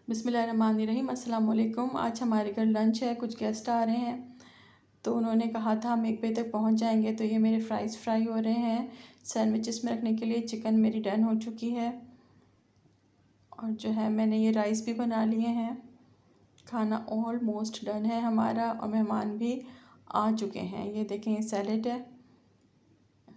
बिस्मिल्लाहिर्रहमानिर्रहीम। अस्सलाम वालेकुम। आज हमारे घर लंच है, कुछ गेस्ट आ रहे हैं तो उन्होंने कहा था हम 1 बजे तक पहुंच जाएंगे। तो ये मेरे फ्राइज़ फ्राई हो रहे हैं। सैंडविचेस में रखने के लिए चिकन मेरी डन हो चुकी है और जो है मैंने ये राइस भी बना लिए हैं। खाना ऑलमोस्ट डन है हमारा और मेहमान भी आ चुके हैं। ये देखें, ये सैलेड है,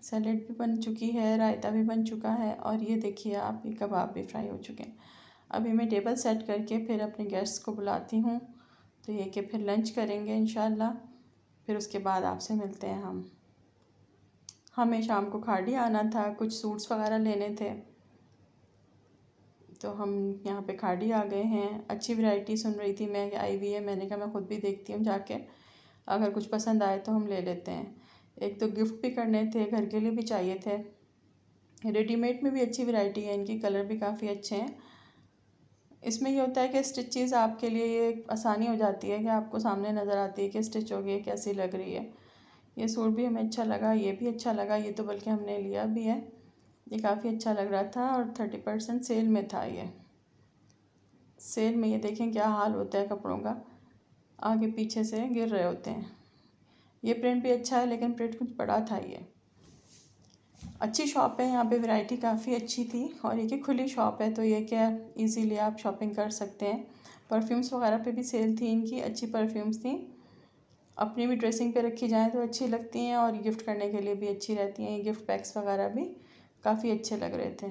सैलेड भी बन चुकी है, रायता भी बन चुका है और ये देखिए आप, ये कबाब भी फ्राई हो चुके हैं। अभी मैं टेबल सेट करके फिर अपने गेस्ट्स को बुलाती हूँ तो ये कि फिर लंच करेंगे इंशाल्लाह। फिर उसके बाद आपसे मिलते हैं हम। हमें शाम को खाड़ी आना था, कुछ सूट्स वगैरह लेने थे तो हम यहाँ पे खाड़ी आ गए हैं। अच्छी वैरायटी सुन रही थी मैं आई हुई है, मैंने कहा मैं ख़ुद भी देखती हूँ जाके, अगर कुछ पसंद आए तो हम ले लेते हैं। एक तो गिफ्ट भी करने थे, घर के लिए भी चाहिए थे। रेडीमेड में भी अच्छी वैरायटी है इनकी, कलर भी काफ़ी अच्छे हैं। इसमें ये होता है कि स्टिच चीज़ आपके लिए ये आसानी हो जाती है कि आपको सामने नज़र आती है कि स्टिच हो गई, कैसी लग रही है। ये सूट भी हमें अच्छा लगा, ये भी अच्छा लगा, ये तो बल्कि हमने लिया भी है। ये काफ़ी अच्छा लग रहा था और 30% सेल में था। ये सेल में ये देखें क्या हाल होता है कपड़ों का, आगे पीछे से गिर रहे होते हैं। ये प्रिंट भी अच्छा है लेकिन प्रिंट कुछ बड़ा था। ये अच्छी शॉप है, यहाँ पे वैरायटी काफ़ी अच्छी थी और एक ही खुली शॉप है तो ये क्या इजीली आप शॉपिंग कर सकते हैं। परफ्यूम्स वगैरह पे भी सेल थी इनकी, अच्छी परफ्यूम्स थी। अपनी भी ड्रेसिंग पे रखी जाए तो अच्छी लगती हैं और गिफ्ट करने के लिए भी अच्छी रहती हैं। ये गिफ्ट पैक्स वगैरह भी काफ़ी अच्छे लग रहे थे।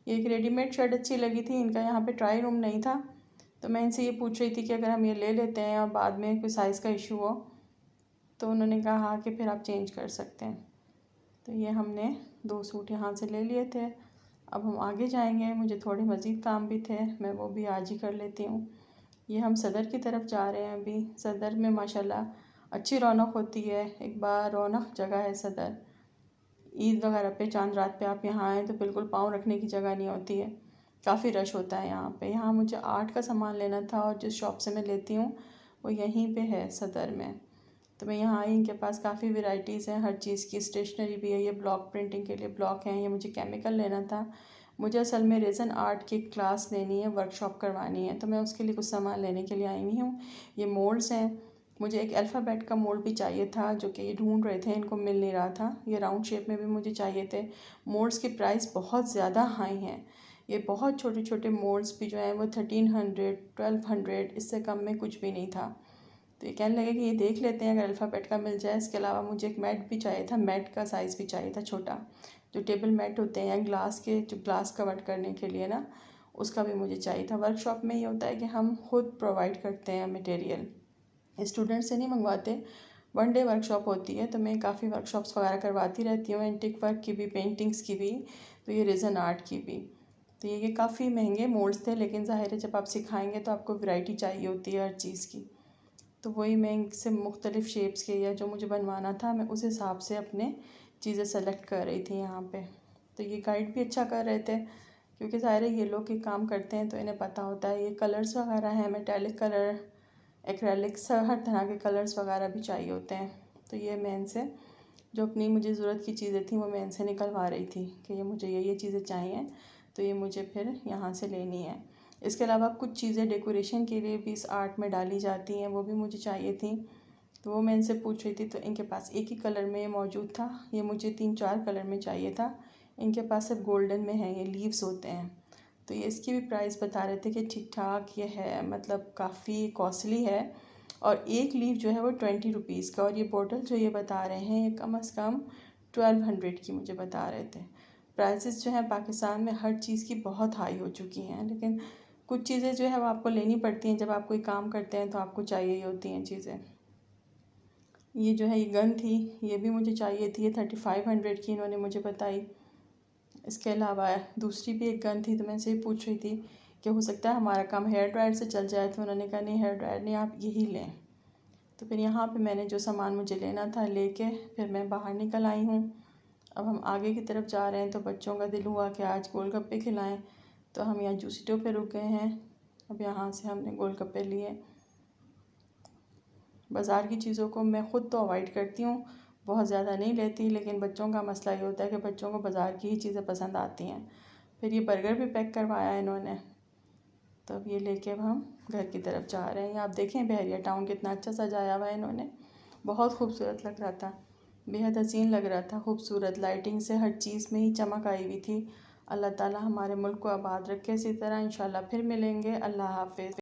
ये एक रेडीमेड शर्ट अच्छी लगी थी। इनका यहाँ पे ट्राई रूम नहीं था तो मैं इनसे ये पूछ रही थी कि अगर हम ये ले लेते हैं और बाद में कोई साइज़ का इशू हो तो उन्होंने कहा हाँ कि फिर आप चेंज कर सकते हैं। तो ये हमने 2 सूट यहाँ से ले लिए थे। अब हम आगे जाएंगे, मुझे थोड़े मज़ीद काम भी थे, मैं वो भी आज ही कर लेती हूँ। ये हम सदर की तरफ जा रहे हैं। अभी सदर में माशाल्लाह अच्छी रौनक होती है, एक बार रौनक जगह है सदर। ईद वगैरह पे, चांद रात पे आप यहाँ आएँ तो बिल्कुल पाँव रखने की जगह नहीं होती है, काफ़ी रश होता है यहाँ पे। यहाँ मुझे आर्ट का सामान लेना था और जिस शॉप से मैं लेती हूँ वो यहीं पे है सदर में। तो मैं यहाँ आई, इनके पास काफ़ी वैराइटीज़ हैं हर चीज़ की। स्टेशनरी भी है, ये ब्लॉक प्रिंटिंग के लिए ब्लॉक हैं। ये मुझे केमिकल लेना था, मुझे असल में रेज़न आर्ट की क्लास लेनी है, वर्कशॉप करवानी है तो मैं उसके लिए कुछ सामान लेने के लिए आई हुई हूँ। ये मोल्ड्स हैं, मुझे एक अल्फ़ाबेट का मोल्ड भी चाहिए था जो कि ये ढूंढ रहे थे, इनको मिल नहीं रहा था। ये राउंड शेप में भी मुझे चाहिए थे। मोल्ड्स की प्राइस बहुत ज़्यादा हाई हैं। ये बहुत छोटे छोटे मोल्ड्स भी जो हैं वो 1300 1200, इससे कम में कुछ भी नहीं था। तो ये कहने लगे कि ये देख लेते हैं अगर अल्फ़ाबेट का मिल जाए। इसके अलावा मुझे एक मैट भी चाहिए था, मैट का साइज़ भी चाहिए था छोटा, जो टेबल मैट होते हैं ग्लास के, जो ग्लास कवर करने के लिए ना, उसका भी मुझे चाहिए था। वर्कशॉप में ये होता है कि हम खुद प्रोवाइड करते हैं मटेरियल, स्टूडेंट से नहीं मंगवाते। 1 डे वर्कशॉप होती है तो मैं काफ़ी वर्कशॉप्स वगैरह करवाती रहती हूँ, एंटिक वर्क की भी, पेंटिंग्स की भी, तो ये रेज़न आर्ट की भी। तो ये काफ़ी महंगे मोल्ड्स थे लेकिन ज़ाहिर है जब आप सिखाएंगे तो आपको वैरायटी चाहिए होती है हर चीज़ की। तो वही मैं इनसे मुख्तलिफ़ शेप्स के या जो मुझे बनवाना था मैं उस हिसाब से अपने चीज़ें सेलेक्ट कर रही थी यहाँ पे। तो ये गाइड भी अच्छा कर रहे थे क्योंकि ज़ाहिर है ये लोग ये काम करते हैं तो इन्हें पता होता है। ये कलर्स वगैरह हैं, मेटालिक कलर, एक्रेलिक्स, हर तरह के कलर्स वगैरह भी चाहिए होते हैं। तो ये मैं इनसे जो अपनी मुझे ज़रूरत की चीज़ें थी वो मैं इनसे निकलवा रही थी कि ये मुझे ये चीज़ें चाहिए तो ये मुझे फिर यहाँ से लेनी है। इसके अलावा कुछ चीज़ें डेकोरेशन के लिए भी इस आर्ट में डाली जाती हैं, वो भी मुझे चाहिए थी तो वो मैं इनसे पूछ रही थी। तो इनके पास एक ही कलर में मौजूद था, ये मुझे 3-4 कलर में चाहिए था। इनके पास सिर्फ गोल्डन में है, ये लीव्स होते हैं। तो ये इसकी भी प्राइस बता रहे थे कि ठीक ठाक ये है, मतलब काफ़ी कॉस्टली है और एक लीव जो है वो 20 रुपीज़ का। और ये बोतल जो ये बता रहे हैं ये कम से कम 1200 की मुझे बता रहे थे। प्राइसेस जो है पाकिस्तान में हर चीज़ की बहुत हाई हो चुकी हैं, लेकिन कुछ चीज़ें जो है वो आपको लेनी पड़ती हैं। जब आप कोई काम करते हैं तो आपको चाहिए ही होती हैं चीज़ें। ये जो है ये गन थी, ये भी मुझे चाहिए थी, ये 3500 की इन्होंने मुझे बताई। इसके अलावा दूसरी भी एक गन थी तो मैं इनसे पूछ रही थी कि हो सकता है हमारा काम हेयर ड्रायर से चल जाए, तो उन्होंने कहा नहीं हेयर ड्रायर नहीं, आप यही लें। तो फिर यहाँ पे मैंने जो सामान मुझे लेना था लेके फिर मैं बाहर निकल आई हूँ। अब हम आगे की तरफ जा रहे हैं तो बच्चों का दिल हुआ कि आज गोलगप्पे खिलाएं, तो हम यहाँ जूसीटो पे रुक गए हैं। अब यहाँ से हमने गोलगप्पे लिए। बाज़ार की चीज़ों को मैं ख़ुद तो अवॉइड करती हूँ, बहुत ज़्यादा नहीं लेती, लेकिन बच्चों का मसला ये होता है कि बच्चों को बाज़ार की ही चीज़ें पसंद आती हैं। फिर ये बर्गर भी पैक करवाया इन्होंने, तो अब ये लेके अब हम घर की तरफ जा रहे हैं। आप देखें बहरिया टाउन कितना अच्छा सजाया हुआ है इन्होंने, बहुत खूबसूरत लग रहा था, बेहद हसीन लग रहा था, खूबसूरत लाइटिंग से हर चीज़ में ही चमक आई हुई थी। अल्लाह ताला हमारे मुल्क को आबाद रखे इसी तरह। इंशाल्लाह फिर मिलेंगे। अल्लाह हाफिज़।